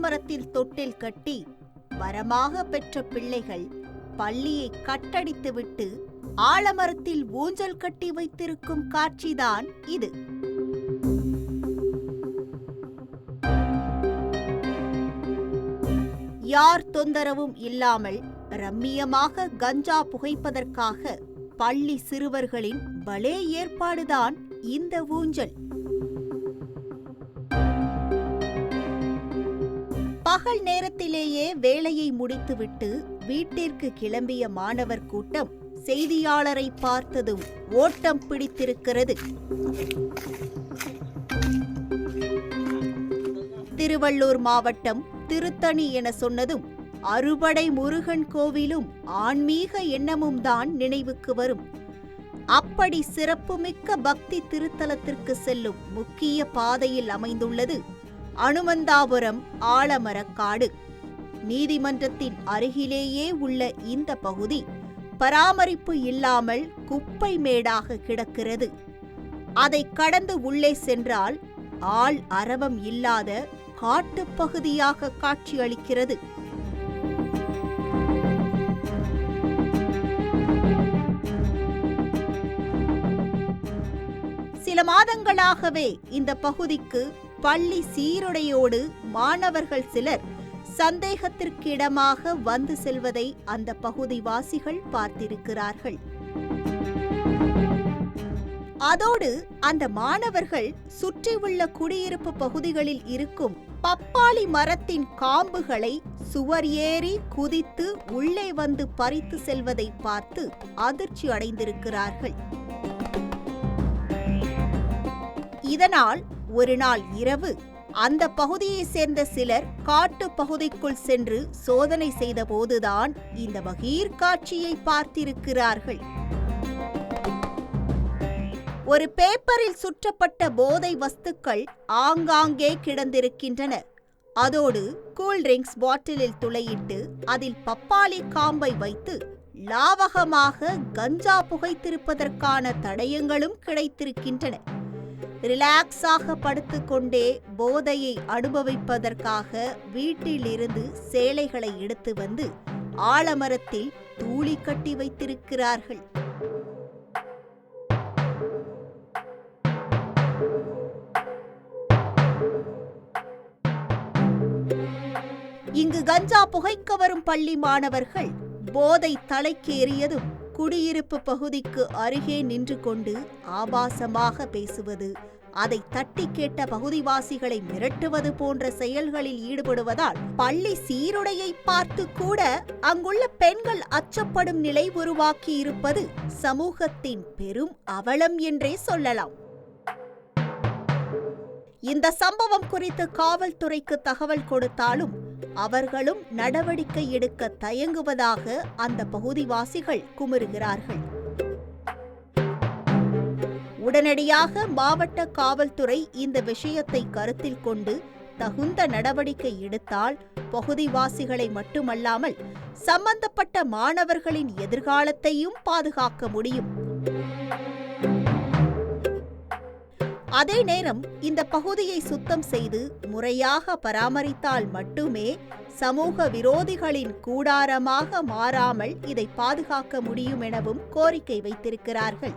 மரத்தில் தொட்டில் கட்டி வரமாக பெற்ற பிள்ளைகள் பள்ளியை கட்டடித்துவிட்டு ஆலமரத்தில் ஊஞ்சல் கட்டி வைத்திருக்கும் காட்சிதான் இது. யார் தொந்தரவும் இல்லாமல் ரம்மியமாக கஞ்சா புகைப்பதற்காக பள்ளி சிறுவர்களின் பலே ஏற்பாடுதான் இந்த ஊஞ்சல். பகல் நேரத்திலேயே வேலையை முடித்துவிட்டு வீட்டிற்கு கிளம்பிய மாணவர் கூட்டம் செய்தியாளரை பார்த்ததும் ஓட்டம் பிடித்திருக்கிறது. திருவள்ளூர் மாவட்டம் திருத்தணி என சொன்னதும் அறுபடை முருகன் கோவிலும் ஆன்மீக எண்ணமும் தான் நினைவுக்கு வரும். அப்படி சிறப்புமிக்க பக்தி திருத்தலத்திற்கு செல்லும் முக்கிய பாதையில் அமைந்துள்ளது அனுமந்தாபுரம் ஆலமரக்காடு. நீதிமன்றத்தின் அருகிலேயே உள்ள இந்த பகுதி பராமரிப்பு இல்லாமல் குப்பை மேடாக கிடக்கிறது. அதை கடந்து உள்ளே சென்றால் ஆள் அரவம் இல்லாத காட்டுப்பகுதியாக காட்சியளிக்கிறது. சில மாதங்களாகவே இந்த பகுதிக்கு பள்ளி சீருடையோடு மாணவர்கள் சிலர் சந்தேகத்திற்கிடமாக வந்து செல்வதை அந்த பகுதிவாசிகள் பார்த்திருக்கிறார்கள். அதோடு அந்த மாணவர்கள் சுற்றியுள்ள குடியிருப்பு பகுதிகளில் இருக்கும் பப்பாளி மரத்தின் காம்புகளை சுவர் ஏறி குதித்து உள்ளே வந்து பறித்து செல்வதை பார்த்து அதிர்ச்சி அடைந்திருக்கிறார்கள். இதனால் ஒரு நாள் இரவு அந்த பகுதியை சேர்ந்த சிலர் காட்டு பகுதிக்குள் சென்று சோதனை செய்தபோதுதான் இந்த பகீர் காட்சியை பார்த்திருக்கிறார்கள். ஒரு பேப்பரில் சுற்றப்பட்ட போதை வஸ்துக்கள் ஆங்காங்கே கிடந்திருக்கின்றன. அதோடு கூல்ட்ரிங்க்ஸ் பாட்டிலில் துளையிட்டு அதில் பப்பாளி காம்பை வைத்து லாவகமாக கஞ்சா புகைத்திருப்பதற்கான தடயங்களும் கிடைத்திருக்கின்றன. ரிலாக்ஸாக படுத்துக்கொண்டே போதையை அனுபவிப்பதற்காக வீட்டிலிருந்து சேலைகளை எடுத்து வந்து ஆலமரத்தில் தூளி கட்டி வைத்திருக்கிறார்கள். இங்கு கஞ்சா புகைக்க வரும் பள்ளி மாணவர்கள் போதை தலைக்கேறியதும் குடியிருப்பு பகுதிக்கு அருகே நின்று கொண்டு ஆபாசமாக பேசுவது, அதை தட்டி கேட்ட பகுதிவாசிகளை மிரட்டுவது போன்ற செயல்களில் ஈடுபடுவதால் பள்ளி சீருடையை பார்த்து கூட அங்குள்ள பெண்கள் அச்சப்படும் நிலை உருவாக்கி இருப்பது சமூகத்தின் பெரும் அவலம் என்றே சொல்லலாம். இந்த சம்பவம் குறித்து காவல்துறைக்கு தகவல் கொடுத்தாலும் அவர்களும் நடவடிக்கை எடுக்க தயங்குவதாக அந்த பகுதிவாசிகள் குமுறுகிறார்கள். உடனடியாக மாவட்ட காவல்துறை இந்த விஷயத்தை கருத்தில் கொண்டு தகுந்த நடவடிக்கை எடுத்தால் பகுதிவாசிகளை மட்டுமல்லாமல் சம்பந்தப்பட்ட மாணவர்களின் எதிர்காலத்தையும் பாதுகாக்க முடியும். அதே நேரம் இந்த பகுதியை சுத்தம் செய்து முறையாக பராமரித்தால் மட்டுமே சமூக விரோதிகளின் கூடாரமாக மாறாமல் இதை பாதுகாக்க முடியும் எனவும் கோரிக்கை வைத்திருக்கிறார்கள்.